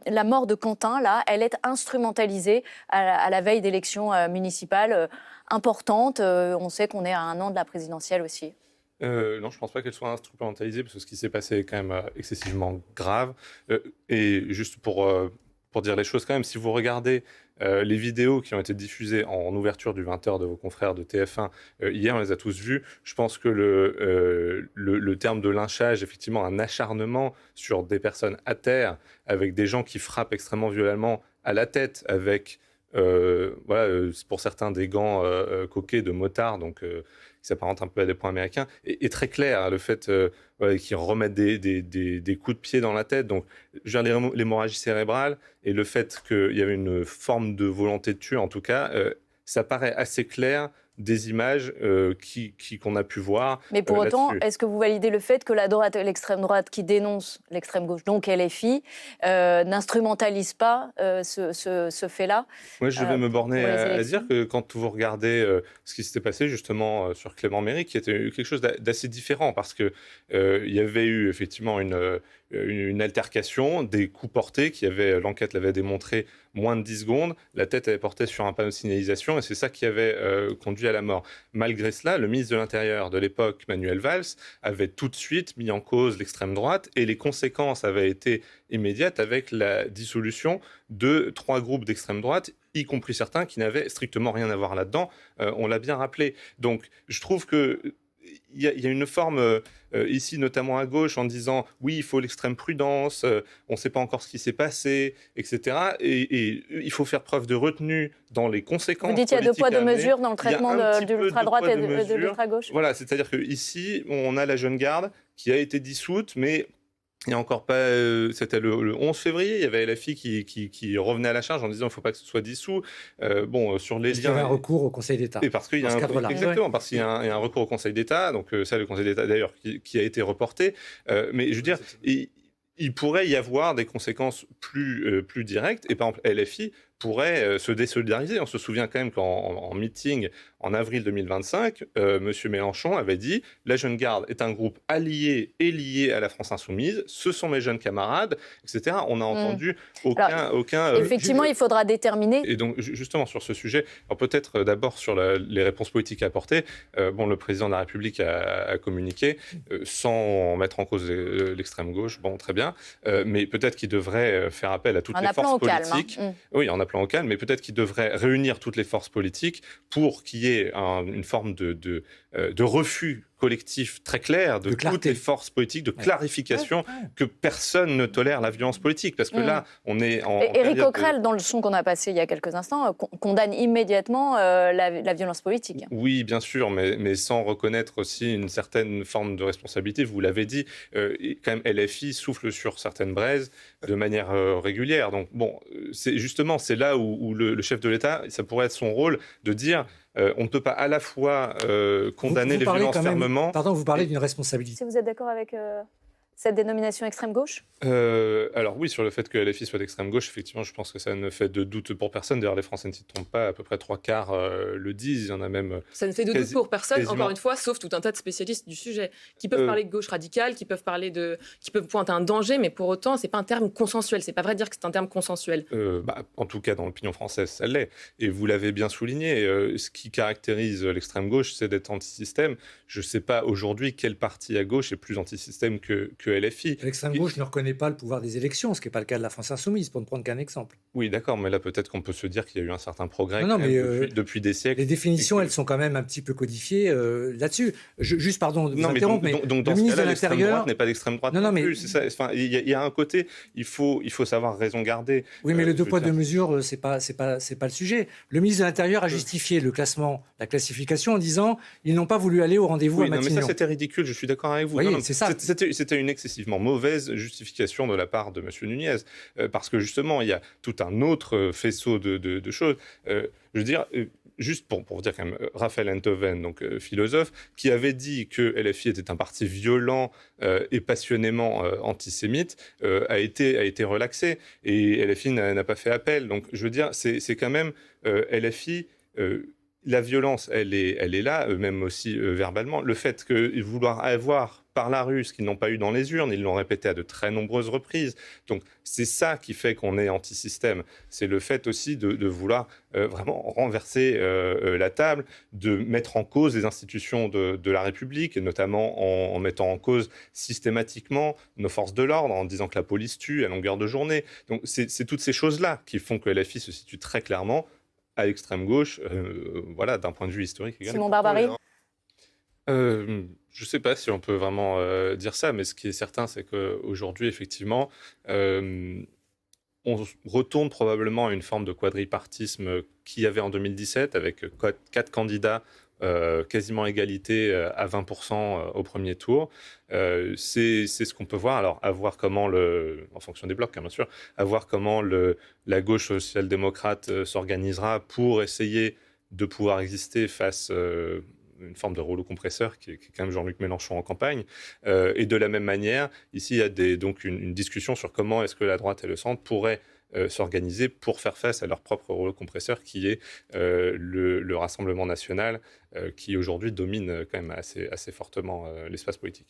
la mort de Quentin, là, elle est instrumentalisée à la veille d'élections municipales importantes. On sait qu'on est à un an de la présidentielle aussi. Non, je ne pense pas qu'elle soit instrumentalisée, parce que ce qui s'est passé est quand même excessivement grave. Et juste pour dire les choses quand même, si vous regardez les vidéos qui ont été diffusées en ouverture du 20h de vos confrères de TF1, hier, on les a tous vues. Je pense que le terme de lynchage, effectivement, un acharnement sur des personnes à terre, avec des gens qui frappent extrêmement violemment à la tête, avec, pour certains, des gants coquets de motards, donc qui s'apparente un peu à des points américains, est très clair. Le fait qu'ils remettent des coups de pied dans la tête, donc je veux dire, l'hémorragie cérébrale et le fait qu'il y avait une forme de volonté de tuer, en tout cas, ça paraît assez clair des images qu'on a pu voir. Mais pour autant, là-dessus. est-ce que vous validez le fait que la droite, l'extrême droite qui dénonce l'extrême gauche, donc LFI, n'instrumentalise pas ce fait-là Moi, je vais me borner pour les à élections dire que quand vous regardez ce qui s'était passé justement sur Clément Méry, qui était quelque chose d'assez différent, parce que il y avait eu effectivement une altercation, des coups portés, l'enquête l'avait démontré, moins de 10 secondes, la tête avait porté sur un panneau de signalisation, et c'est ça qui avait conduit à la mort. Malgré cela, le ministre de l'Intérieur de l'époque, Manuel Valls, avait tout de suite mis en cause l'extrême droite, et les conséquences avaient été immédiates avec la dissolution de 3 groupes d'extrême droite, y compris certains qui n'avaient strictement rien à voir là-dedans. On l'a bien rappelé. Donc, je trouve que il y a une forme ici, notamment à gauche, en disant oui, il faut l'extrême prudence, on ne sait pas encore ce qui s'est passé, etc. Et il faut faire preuve de retenue dans les conséquences. Vous dites qu'il y a deux poids, deux mesures dans le traitement de l'ultra-droite et de mesures. l'ultra-gauche. Voilà, c'est-à-dire qu'ici, on a la jeune garde qui a été dissoute, mais il n'y a encore pas. C'était le 11 février, il y avait LFI qui revenait à la charge en disant il ne faut pas que ce soit dissous. Sur les liens. Il y avait un recours au Conseil d'État. Et parce qu'il y a exactement, parce qu'il y a un recours au Conseil d'État, donc ça, le Conseil d'État d'ailleurs, qui a été reporté. Mais je veux dire, il pourrait y avoir des conséquences plus directes. Et par exemple, LFI pourrait se désolidariser. On se souvient quand même qu'en meeting en avril 2025, M. Mélenchon avait dit « La Jeune Garde est un groupe allié et lié à la France Insoumise, ce sont mes jeunes camarades, etc. » On n'a entendu aucun effectivement, il faudra déterminer. Et donc, justement, sur ce sujet, alors peut-être d'abord sur les réponses politiques à apporter. Le président de la République a communiqué sans mettre en cause l'extrême gauche. Bon, très bien. Mais peut-être qu'il devrait faire appel à toutes les forces politiques. Calme, hein. Oui, en appelant au calme, mais peut-être qu'il devrait réunir toutes les forces politiques pour qu'il y ait une forme de refus collectif très clair de toutes les forces politiques, de clarification que personne ne tolère la violence politique. Parce que là, on est en Éric Coquerel, dans le son qu'on a passé il y a quelques instants, condamne immédiatement la violence politique. Oui, bien sûr, mais sans reconnaître aussi une certaine forme de responsabilité. Vous l'avez dit, quand même, LFI souffle sur certaines braises de manière régulière. Donc, bon, c'est là où le chef de l'État, ça pourrait être son rôle de dire on ne peut pas à la fois condamner les violences fermement. Pardon, vous parlez d'une responsabilité. Si vous êtes d'accord avec cette dénomination extrême-gauche ? Alors oui, sur le fait que LFI soit d'extrême gauche, effectivement, je pense que ça ne fait de doute pour personne. D'ailleurs, les Français ne s'y trompent pas, à peu près 3/4 le disent. Il y en a même. Ça ne fait de doute pour personne, encore une fois, sauf tout un tas de spécialistes du sujet, qui peuvent parler de gauche radicale, qui peuvent pointer un danger, mais pour autant, c'est pas un terme consensuel. C'est pas vrai de dire que c'est un terme consensuel. En tout cas, dans l'opinion française, ça l'est. Et vous l'avez bien souligné. Ce qui caractérise l'extrême gauche, c'est d'être anti-système. Je ne sais pas aujourd'hui quel parti à gauche est plus anti-système que LFI. L'extrême gauche ne reconnaît pas le pouvoir des élections, ce qui n'est pas le cas de la France Insoumise, pour ne prendre qu'un exemple. Oui, d'accord, mais là, peut-être qu'on peut se dire qu'il y a eu un certain progrès depuis des siècles. Les définitions, elles sont quand même un petit peu codifiées là-dessus. Juste, pardon, de vous interrompre, mais donc dans ce cas-là, l'extrême droite n'est pas d'extrême droite non plus. C'est ça. Enfin, il y a un côté, il faut savoir raison garder. Oui, mais le deux poids, deux mesures, c'est pas le sujet. Le ministre de l'Intérieur a justifié la classification en disant ils n'ont pas voulu aller au rendez-vous à Matignon. Non, mais ça, c'était ridicule, je suis d'accord avec vous. Oui, c'est ça. C'était une excessivement mauvaise justification de la part de M. Nunez, parce que justement, il y a tout un autre faisceau de choses. Je veux dire, juste pour vous dire quand même, Raphaël Enthoven, donc philosophe, qui avait dit que LFI était un parti violent et passionnément antisémite, a été relaxé, et LFI n'a pas fait appel. Donc, je veux dire, c'est quand même LFI... la violence, elle est là, même aussi verbalement. Le fait que vouloir avoir par la rue ce qu'ils n'ont pas eu dans les urnes, ils l'ont répété à de très nombreuses reprises. Donc c'est ça qui fait qu'on est anti-système. C'est le fait aussi de vouloir vraiment renverser la table, de mettre en cause les institutions de la République, et notamment en mettant en cause systématiquement nos forces de l'ordre, en disant que la police tue à longueur de journée. Donc c'est toutes ces choses-là qui font que LFI se situe très clairement à l'extrême gauche, voilà, d'un point de vue historique également. Simon Barbarie. Je ne sais pas si on peut vraiment dire ça, mais ce qui est certain, c'est qu'aujourd'hui, effectivement, on retourne probablement à une forme de quadripartisme qu'il y avait en 2017, avec 4 candidats, quasiment égalité à 20% au premier tour. C'est ce qu'on peut voir. Alors, à voir comment, en fonction des blocs, hein, bien sûr, à voir comment la gauche social-démocrate s'organisera pour essayer de pouvoir exister face une forme de rouleau compresseur qui est quand même Jean-Luc Mélenchon en campagne. Et de la même manière, ici, il y a donc une discussion sur comment est-ce que la droite et le centre pourraient s'organiser pour faire face à leur propre rouleau compresseur qui est le Rassemblement national qui aujourd'hui domine quand même assez fortement l'espace politique.